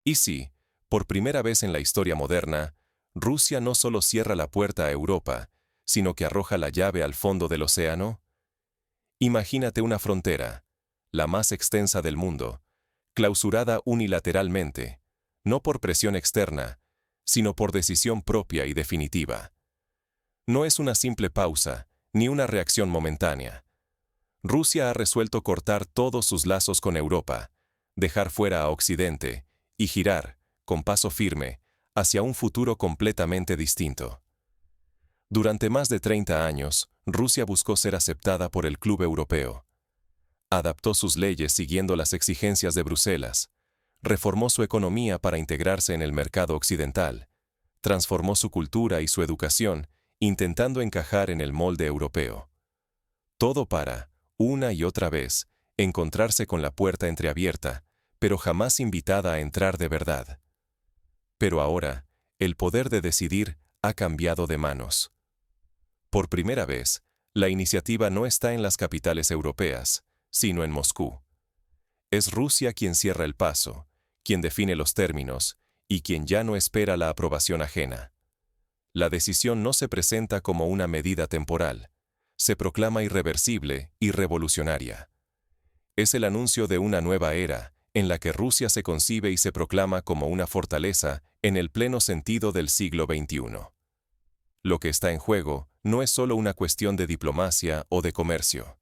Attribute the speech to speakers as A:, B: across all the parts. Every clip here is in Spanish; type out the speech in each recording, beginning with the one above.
A: Y sí, por primera vez en la historia moderna, Rusia no solo cierra la puerta a Europa, sino que arroja la llave al fondo del océano. Imagínate una frontera, la más extensa del mundo, clausurada unilateralmente, no por presión externa, sino por decisión propia y definitiva. No es una simple pausa, ni una reacción momentánea. Rusia ha resuelto cortar todos sus lazos con Europa, dejar fuera a Occidente y girar, con paso firme, hacia un futuro completamente distinto. Durante más de 30 años, Rusia buscó ser aceptada por el Club Europeo. Adaptó sus leyes siguiendo las exigencias de Bruselas, reformó su economía para integrarse en el mercado occidental, transformó su cultura y su educación, intentando encajar en el molde europeo. Todo para, una y otra vez, encontrarse con la puerta entreabierta, pero jamás invitada a entrar de verdad. Pero ahora, el poder de decidir ha cambiado de manos. Por primera vez, la iniciativa no está en las capitales europeas, sino en Moscú. Es Rusia quien cierra el paso, quien define los términos, y quien ya no espera la aprobación ajena. La decisión no se presenta como una medida temporal, se proclama irreversible y revolucionaria. Es el anuncio de una nueva era, en la que Rusia se concibe y se proclama como una fortaleza en el pleno sentido del siglo XXI. Lo que está en juego no es solo una cuestión de diplomacia o de comercio.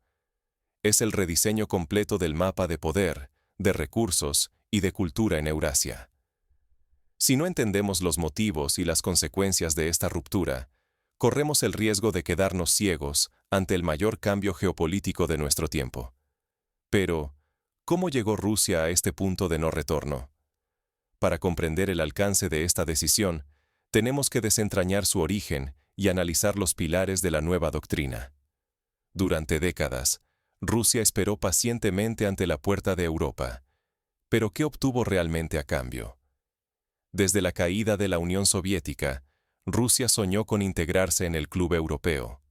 A: Es el rediseño completo del mapa de poder, de recursos y de cultura en Eurasia. Si no entendemos los motivos y las consecuencias de esta ruptura, corremos el riesgo de quedarnos ciegos ante el mayor cambio geopolítico de nuestro tiempo. Pero, ¿cómo llegó Rusia a este punto de no retorno? Para comprender el alcance de esta decisión, tenemos que desentrañar su origen y analizar los pilares de la nueva doctrina. Durante décadas, Rusia esperó pacientemente ante la puerta de Europa. Pero ¿qué obtuvo realmente a cambio? Desde la caída de la Unión Soviética, Rusia soñó con integrarse en el Club Europeo.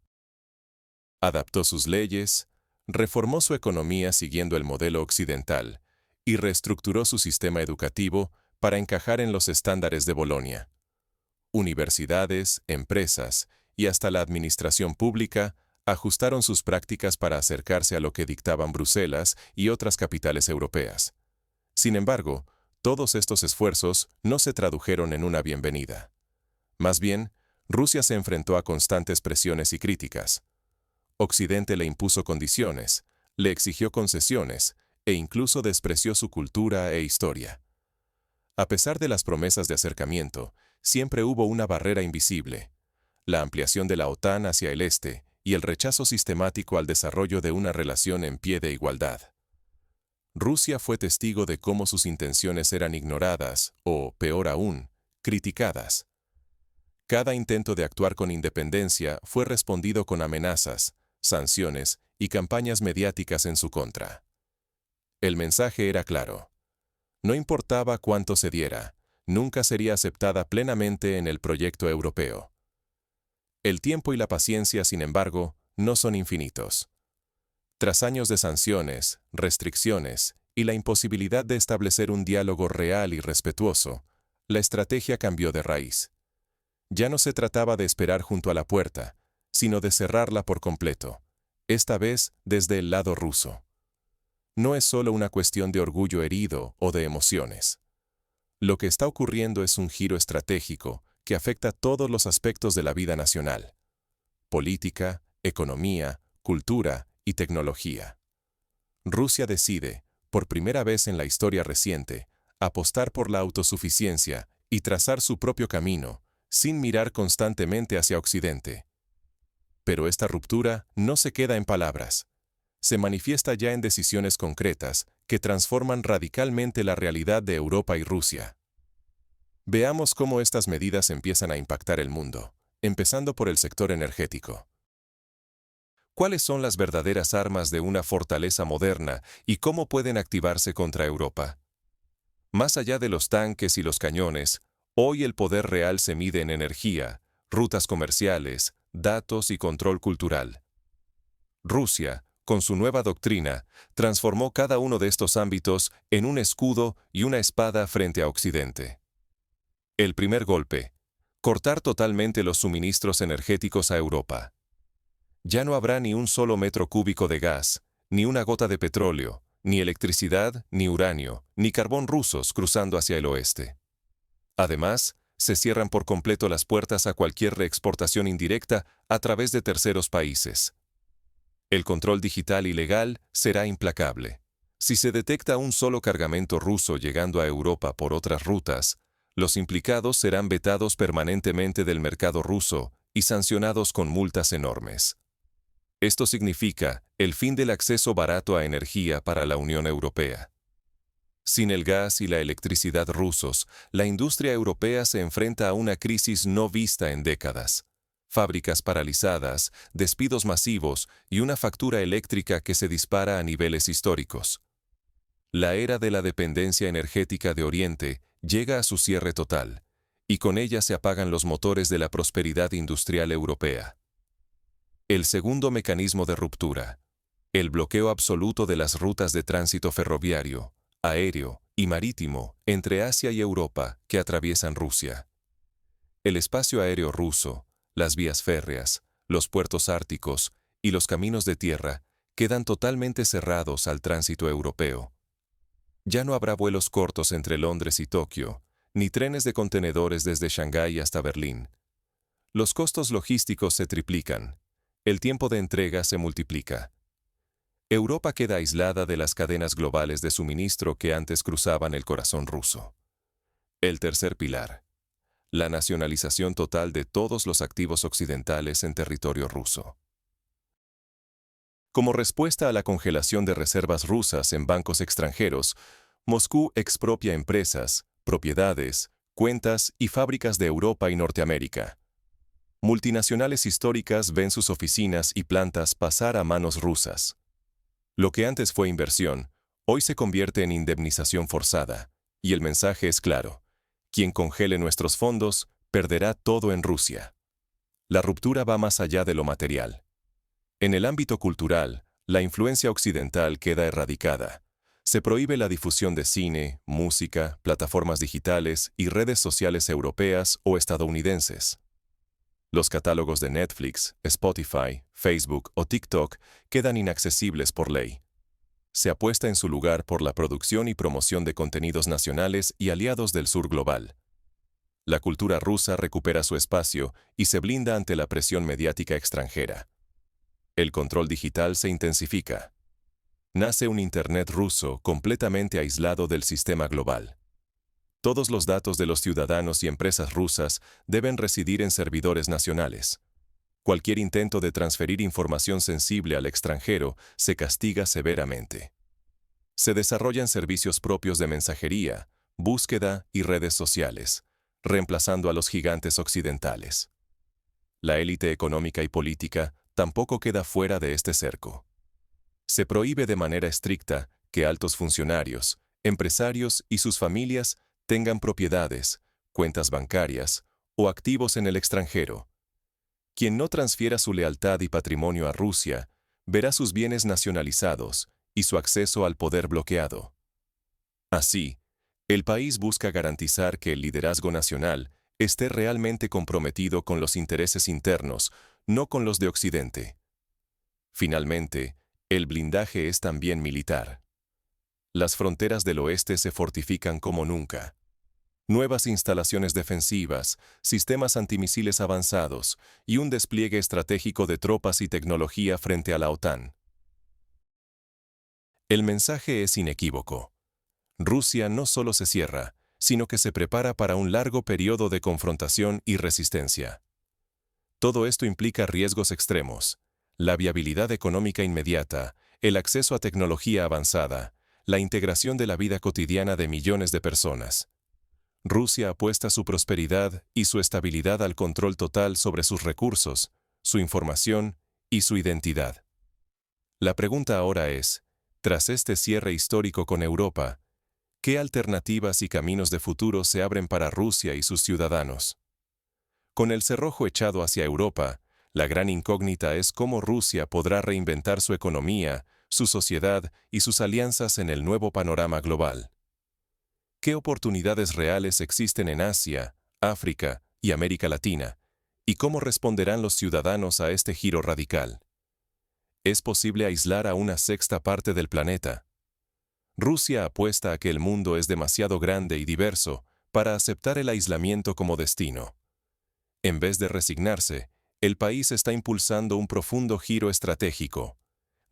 A: Adaptó sus leyes, reformó su economía siguiendo el modelo occidental y reestructuró su sistema educativo para encajar en los estándares de Bolonia. Universidades, empresas y hasta la administración pública ajustaron sus prácticas para acercarse a lo que dictaban Bruselas y otras capitales europeas. Sin embargo, todos estos esfuerzos no se tradujeron en una bienvenida. Más bien, Rusia se enfrentó a constantes presiones y críticas. Occidente le impuso condiciones, le exigió concesiones e incluso despreció su cultura e historia. A pesar de las promesas de acercamiento, siempre hubo una barrera invisible: la ampliación de la OTAN hacia el este y el rechazo sistemático al desarrollo de una relación en pie de igualdad. Rusia fue testigo de cómo sus intenciones eran ignoradas o, peor aún, criticadas. Cada intento de actuar con independencia fue respondido con amenazas, sanciones y campañas mediáticas en su contra. El mensaje era claro: no importaba cuánto se diera, nunca sería aceptada plenamente en el proyecto europeo. El tiempo y la paciencia, sin embargo, no son infinitos. Tras años de sanciones, restricciones y la imposibilidad de establecer un diálogo real y respetuoso, la estrategia cambió de raíz. Ya no se trataba de esperar junto a la puerta, sino de cerrarla por completo, esta vez desde el lado ruso. No es solo una cuestión de orgullo herido o de emociones. Lo que está ocurriendo es un giro estratégico que afecta todos los aspectos de la vida nacional: política, economía, cultura y tecnología. Rusia decide, por primera vez en la historia reciente, apostar por la autosuficiencia y trazar su propio camino, sin mirar constantemente hacia Occidente. Pero esta ruptura no se queda en palabras. Se manifiesta ya en decisiones concretas que transforman radicalmente la realidad de Europa y Rusia. Veamos cómo estas medidas empiezan a impactar el mundo, empezando por el sector energético. ¿Cuáles son las verdaderas armas de una fortaleza moderna y cómo pueden activarse contra Europa? Más allá de los tanques y los cañones, hoy el poder real se mide en energía, rutas comerciales, datos y control cultural. Rusia, con su nueva doctrina, transformó cada uno de estos ámbitos en un escudo y una espada frente a Occidente. El primer golpe: cortar totalmente los suministros energéticos a Europa. Ya no habrá ni un solo metro cúbico de gas, ni una gota de petróleo, ni electricidad, ni uranio, ni carbón rusos cruzando hacia el oeste. Además, se cierran por completo las puertas a cualquier reexportación indirecta a través de terceros países. El control digital y legal será implacable. Si se detecta un solo cargamento ruso llegando a Europa por otras rutas, los implicados serán vetados permanentemente del mercado ruso y sancionados con multas enormes. Esto significa el fin del acceso barato a energía para la Unión Europea. Sin el gas y la electricidad rusos, la industria europea se enfrenta a una crisis no vista en décadas. Fábricas paralizadas, despidos masivos y una factura eléctrica que se dispara a niveles históricos. La era de la dependencia energética de Oriente llega a su cierre total, y con ella se apagan los motores de la prosperidad industrial europea. El segundo mecanismo de ruptura: el bloqueo absoluto de las rutas de tránsito ferroviario, aéreo y marítimo entre Asia y Europa que atraviesan Rusia. El espacio aéreo ruso, las vías férreas, los puertos árticos y los caminos de tierra quedan totalmente cerrados al tránsito europeo. Ya no habrá vuelos cortos entre Londres y Tokio, ni trenes de contenedores desde Shanghái hasta Berlín. Los costos logísticos se triplican. El tiempo de entrega se multiplica. Europa queda aislada de las cadenas globales de suministro que antes cruzaban el corazón ruso. El tercer pilar: la nacionalización total de todos los activos occidentales en territorio ruso. Como respuesta a la congelación de reservas rusas en bancos extranjeros, Moscú expropia empresas, propiedades, cuentas y fábricas de Europa y Norteamérica. Multinacionales históricas ven sus oficinas y plantas pasar a manos rusas. Lo que antes fue inversión, hoy se convierte en indemnización forzada, y el mensaje es claro: quien congele nuestros fondos perderá todo en Rusia. La ruptura va más allá de lo material. En el ámbito cultural, la influencia occidental queda erradicada. Se prohíbe la difusión de cine, música, plataformas digitales y redes sociales europeas o estadounidenses. Los catálogos de Netflix, Spotify, Facebook o TikTok quedan inaccesibles por ley. Se apuesta en su lugar por la producción y promoción de contenidos nacionales y aliados del sur global. La cultura rusa recupera su espacio y se blinda ante la presión mediática extranjera. El control digital se intensifica. Nace un Internet ruso completamente aislado del sistema global. Todos los datos de los ciudadanos y empresas rusas deben residir en servidores nacionales. Cualquier intento de transferir información sensible al extranjero se castiga severamente. Se desarrollan servicios propios de mensajería, búsqueda y redes sociales, reemplazando a los gigantes occidentales. La élite económica y política tampoco queda fuera de este cerco. Se prohíbe de manera estricta que altos funcionarios, empresarios y sus familias tengan propiedades, cuentas bancarias o activos en el extranjero. Quien no transfiera su lealtad y patrimonio a Rusia verá sus bienes nacionalizados y su acceso al poder bloqueado. Así, el país busca garantizar que el liderazgo nacional esté realmente comprometido con los intereses internos, no con los de Occidente. Finalmente, el blindaje es también militar. Las fronteras del oeste se fortifican como nunca. Nuevas instalaciones defensivas, sistemas antimisiles avanzados y un despliegue estratégico de tropas y tecnología frente a la OTAN. El mensaje es inequívoco. Rusia no solo se cierra, sino que se prepara para un largo periodo de confrontación y resistencia. Todo esto implica riesgos extremos: la viabilidad económica inmediata, el acceso a tecnología avanzada, la integración de la vida cotidiana de millones de personas. Rusia apuesta su prosperidad y su estabilidad al control total sobre sus recursos, su información y su identidad. La pregunta ahora es, tras este cierre histórico con Europa, ¿qué alternativas y caminos de futuro se abren para Rusia y sus ciudadanos? Con el cerrojo echado hacia Europa, La gran incógnita es cómo Rusia podrá reinventar su economía, su sociedad y sus alianzas en el nuevo panorama global. ¿Qué oportunidades reales existen en Asia, África y América Latina? ¿Y cómo responderán los ciudadanos a este giro radical? ¿Es posible aislar a una sexta parte del planeta? Rusia apuesta a que el mundo es demasiado grande y diverso para aceptar el aislamiento como destino. En vez de resignarse, el país está impulsando un profundo giro estratégico.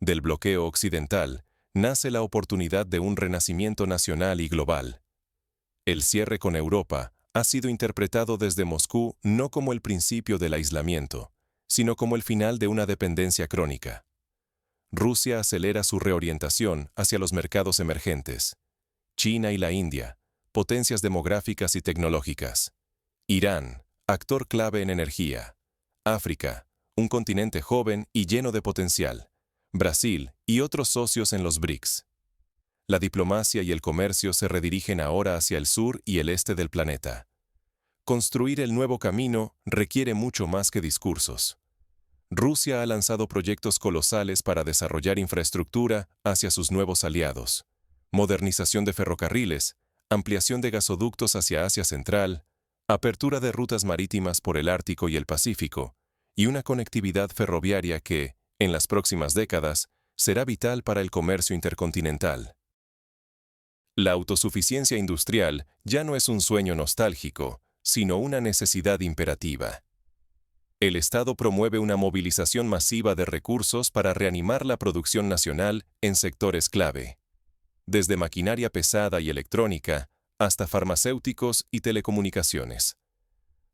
A: Del bloqueo occidental nace la oportunidad de un renacimiento nacional y global. El cierre con Europa ha sido interpretado desde Moscú no como el principio del aislamiento, sino como el final de una dependencia crónica. Rusia acelera su reorientación hacia los mercados emergentes. China y la India, potencias demográficas y tecnológicas. Irán, actor clave en energía. África, un continente joven y lleno de potencial. Brasil y otros socios en los BRICS. La diplomacia y el comercio se redirigen ahora hacia el sur y el este del planeta. Construir el nuevo camino requiere mucho más que discursos. Rusia ha lanzado proyectos colosales para desarrollar infraestructura hacia sus nuevos aliados. Modernización de ferrocarriles, ampliación de gasoductos hacia Asia Central, apertura de rutas marítimas por el Ártico y el Pacífico, y una conectividad ferroviaria que, en las próximas décadas, será vital para el comercio intercontinental. La autosuficiencia industrial ya no es un sueño nostálgico, sino una necesidad imperativa. El Estado promueve una movilización masiva de recursos para reanimar la producción nacional en sectores clave. Desde maquinaria pesada y electrónica hasta farmacéuticos y telecomunicaciones.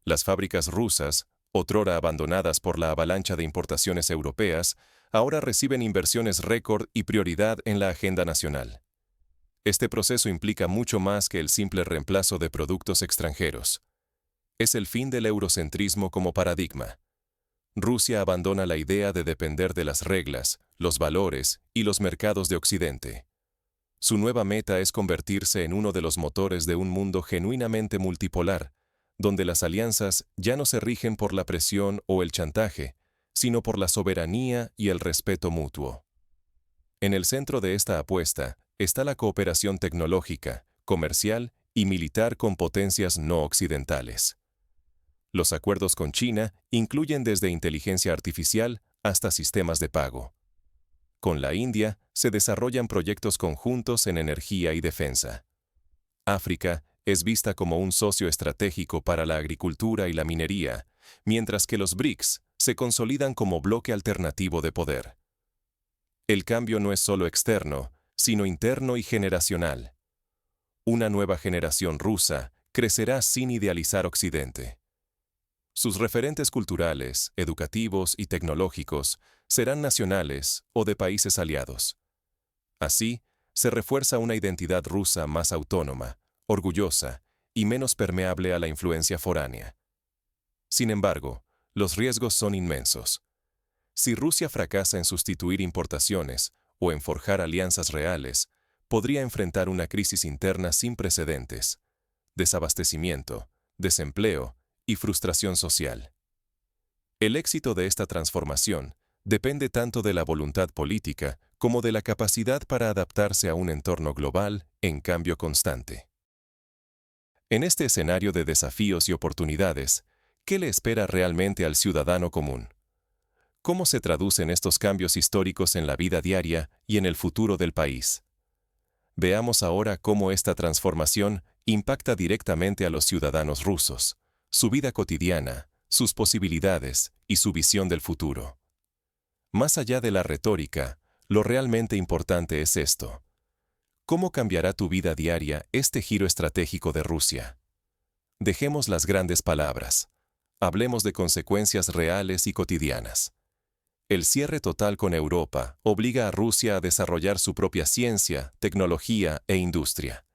A: Las fábricas rusas, otrora abandonadas por la avalancha de importaciones europeas, ahora reciben inversiones récord y prioridad en la agenda nacional. Este proceso implica mucho más que el simple reemplazo de productos extranjeros. Es el fin del eurocentrismo como paradigma. Rusia abandona la idea de depender de las reglas, los valores y los mercados de Occidente. Su nueva meta es convertirse en uno de los motores de un mundo genuinamente multipolar, donde las alianzas ya no se rigen por la presión o el chantaje, sino por la soberanía y el respeto mutuo. En el centro de esta apuesta está la cooperación tecnológica, comercial y militar con potencias no occidentales. Los acuerdos con China incluyen desde inteligencia artificial hasta sistemas de pago. Con la India se desarrollan proyectos conjuntos en energía y defensa. África es vista como un socio estratégico para la agricultura y la minería, mientras que los BRICS se consolidan como bloque alternativo de poder. El cambio no es solo externo, sino interno y generacional. Una nueva generación rusa crecerá sin idealizar Occidente. Sus referentes culturales, educativos y tecnológicos serán nacionales o de países aliados. Así, se refuerza una identidad rusa más autónoma, orgullosa y menos permeable a la influencia foránea. Sin embargo, los riesgos son inmensos. Si Rusia fracasa en sustituir importaciones o en forjar alianzas reales, podría enfrentar una crisis interna sin precedentes, desabastecimiento, desempleo y frustración social. El éxito de esta transformación depende tanto de la voluntad política como de la capacidad para adaptarse a un entorno global en cambio constante. En este escenario de desafíos y oportunidades, ¿qué le espera realmente al ciudadano común? ¿Cómo se traducen estos cambios históricos en la vida diaria y en el futuro del país? Veamos ahora cómo esta transformación impacta directamente a los ciudadanos rusos, su vida cotidiana, sus posibilidades y su visión del futuro. Más allá de la retórica, lo realmente importante es esto. ¿Cómo cambiará tu vida diaria este giro estratégico de Rusia? Dejemos las grandes palabras. Hablemos de consecuencias reales y cotidianas. El cierre total con Europa obliga a Rusia a desarrollar su propia ciencia, tecnología e industria.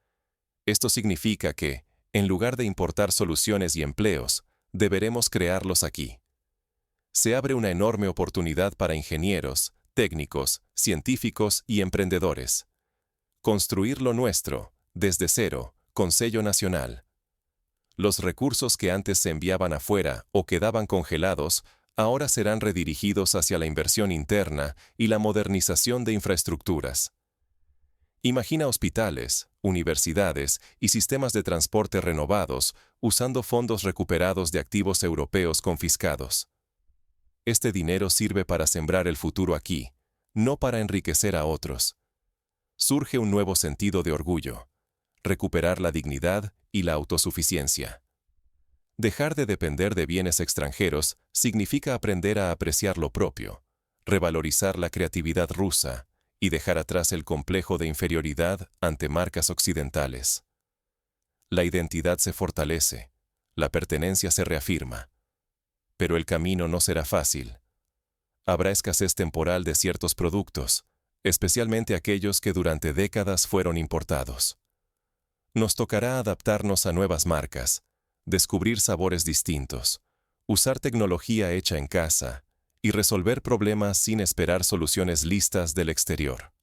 A: Esto significa que, en lugar de importar soluciones y empleos, deberemos crearlos aquí. Se abre una enorme oportunidad para ingenieros, técnicos, científicos y emprendedores. Construir lo nuestro, desde cero, con sello nacional. Los recursos que antes se enviaban afuera o quedaban congelados, ahora serán redirigidos hacia la inversión interna y la modernización de infraestructuras. Imagina hospitales, universidades y sistemas de transporte renovados usando fondos recuperados de activos europeos confiscados. Este dinero sirve para sembrar el futuro aquí, no para enriquecer a otros. Surge un nuevo sentido de orgullo, recuperar la dignidad y la autosuficiencia. Dejar de depender de bienes extranjeros significa aprender a apreciar lo propio, revalorizar la creatividad rusa y dejar atrás el complejo de inferioridad ante marcas occidentales. La identidad se fortalece, la pertenencia se reafirma. Pero el camino no será fácil. Habrá escasez temporal de ciertos productos, especialmente aquellos que durante décadas fueron importados. Nos tocará adaptarnos a nuevas marcas, descubrir sabores distintos, usar tecnología hecha en casa y resolver problemas sin esperar soluciones listas del exterior.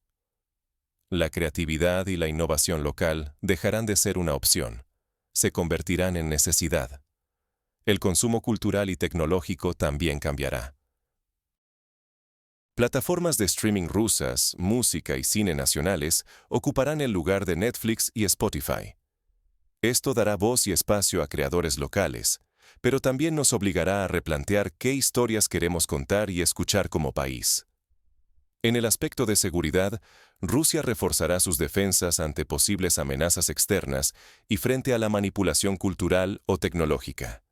A: La creatividad y la innovación local dejarán de ser una opción, se convertirán en necesidad. El consumo cultural y tecnológico también cambiará. Plataformas de streaming rusas, música y cine nacionales ocuparán el lugar de Netflix y Spotify. Esto dará voz y espacio a creadores locales, pero también nos obligará a replantear qué historias queremos contar y escuchar como país. En el aspecto de seguridad, Rusia reforzará sus defensas ante posibles amenazas externas y frente a la manipulación cultural o tecnológica.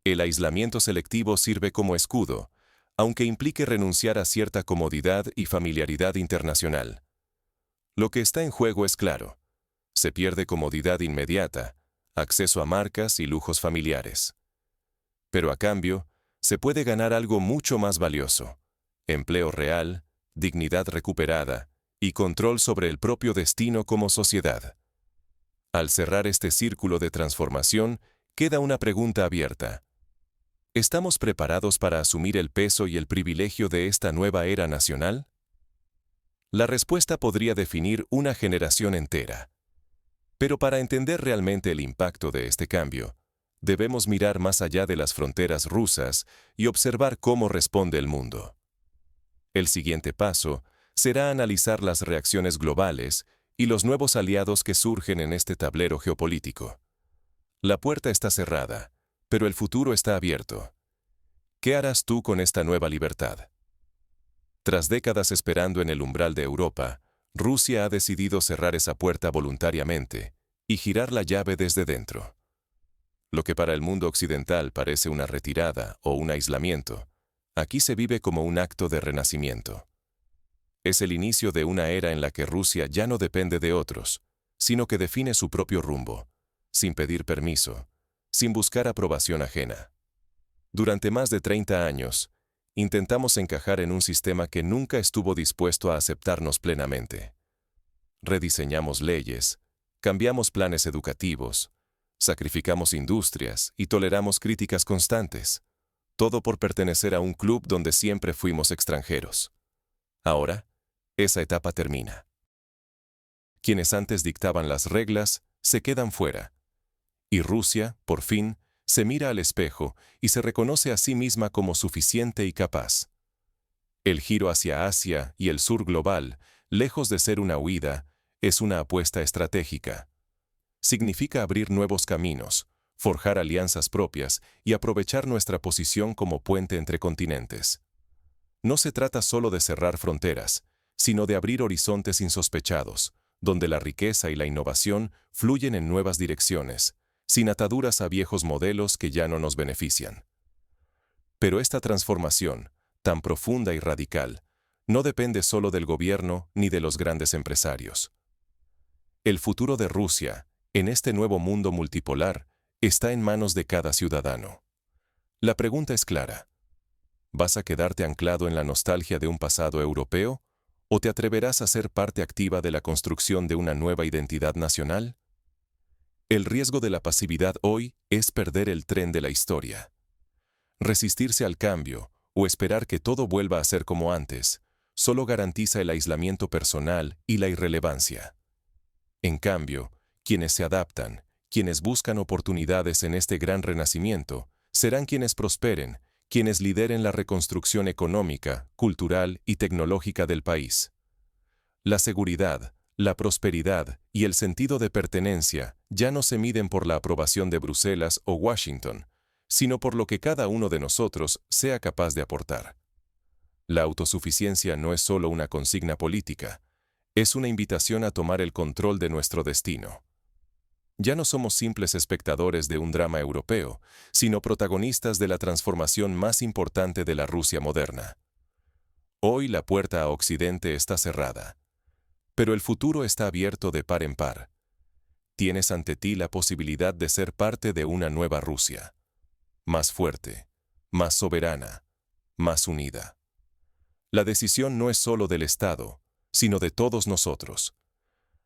A: El aislamiento selectivo sirve como escudo, aunque implique renunciar a cierta comodidad y familiaridad internacional. Lo que está en juego es claro. Se pierde comodidad inmediata, acceso a marcas y lujos familiares. Pero a cambio, se puede ganar algo mucho más valioso: empleo real, dignidad recuperada y control sobre el propio destino como sociedad. Al cerrar este círculo de transformación, queda una pregunta abierta. ¿Estamos preparados para asumir el peso y el privilegio de esta nueva era nacional? La respuesta podría definir una generación entera. Pero para entender realmente el impacto de este cambio, debemos mirar más allá de las fronteras rusas y observar cómo responde el mundo. El siguiente paso será analizar las reacciones globales y los nuevos aliados que surgen en este tablero geopolítico. La puerta está cerrada, pero el futuro está abierto. ¿Qué harás tú con esta nueva libertad? Tras décadas esperando en el umbral de Europa, Rusia ha decidido cerrar esa puerta voluntariamente y girar la llave desde dentro. Lo que para el mundo occidental parece una retirada o un aislamiento, aquí se vive como un acto de renacimiento. Es el inicio de una era en la que Rusia ya no depende de otros, sino que define su propio rumbo, sin pedir permiso, sin buscar aprobación ajena. Durante más de 30 años, intentamos encajar en un sistema que nunca estuvo dispuesto a aceptarnos plenamente. Rediseñamos leyes, cambiamos planes educativos, sacrificamos industrias y toleramos críticas constantes, todo por pertenecer a un club donde siempre fuimos extranjeros. Ahora, esa etapa termina. Quienes antes dictaban las reglas se quedan fuera, y Rusia, por fin, se mira al espejo y se reconoce a sí misma como suficiente y capaz. El giro hacia Asia y el sur global, lejos de ser una huida, es una apuesta estratégica. Significa abrir nuevos caminos, forjar alianzas propias y aprovechar nuestra posición como puente entre continentes. No se trata solo de cerrar fronteras, sino de abrir horizontes insospechados, donde la riqueza y la innovación fluyen en nuevas direcciones, sin ataduras a viejos modelos que ya no nos benefician. Pero esta transformación, tan profunda y radical, no depende solo del gobierno ni de los grandes empresarios. El futuro de Rusia, en este nuevo mundo multipolar, está en manos de cada ciudadano. La pregunta es clara. ¿Vas a quedarte anclado en la nostalgia de un pasado europeo o te atreverás a ser parte activa de la construcción de una nueva identidad nacional? El riesgo de la pasividad hoy es perder el tren de la historia. Resistirse al cambio o esperar que todo vuelva a ser como antes solo garantiza el aislamiento personal y la irrelevancia. En cambio, quienes se adaptan, quienes buscan oportunidades en este gran renacimiento, serán quienes prosperen, quienes lideren la reconstrucción económica, cultural y tecnológica del país. La seguridad, la prosperidad y el sentido de pertenencia ya no se miden por la aprobación de Bruselas o Washington, sino por lo que cada uno de nosotros sea capaz de aportar. La autosuficiencia no es solo una consigna política, es una invitación a tomar el control de nuestro destino. Ya no somos simples espectadores de un drama europeo, sino protagonistas de la transformación más importante de la Rusia moderna. Hoy la puerta a Occidente está cerrada, pero el futuro está abierto de par en par. Tienes ante ti la posibilidad de ser parte de una nueva Rusia, más fuerte, más soberana, más unida. La decisión no es solo del Estado, sino de todos nosotros.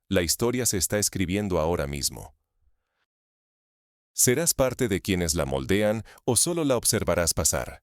A: La historia se está escribiendo ahora mismo. ¿Serás parte de quienes la moldean o solo la observarás pasar?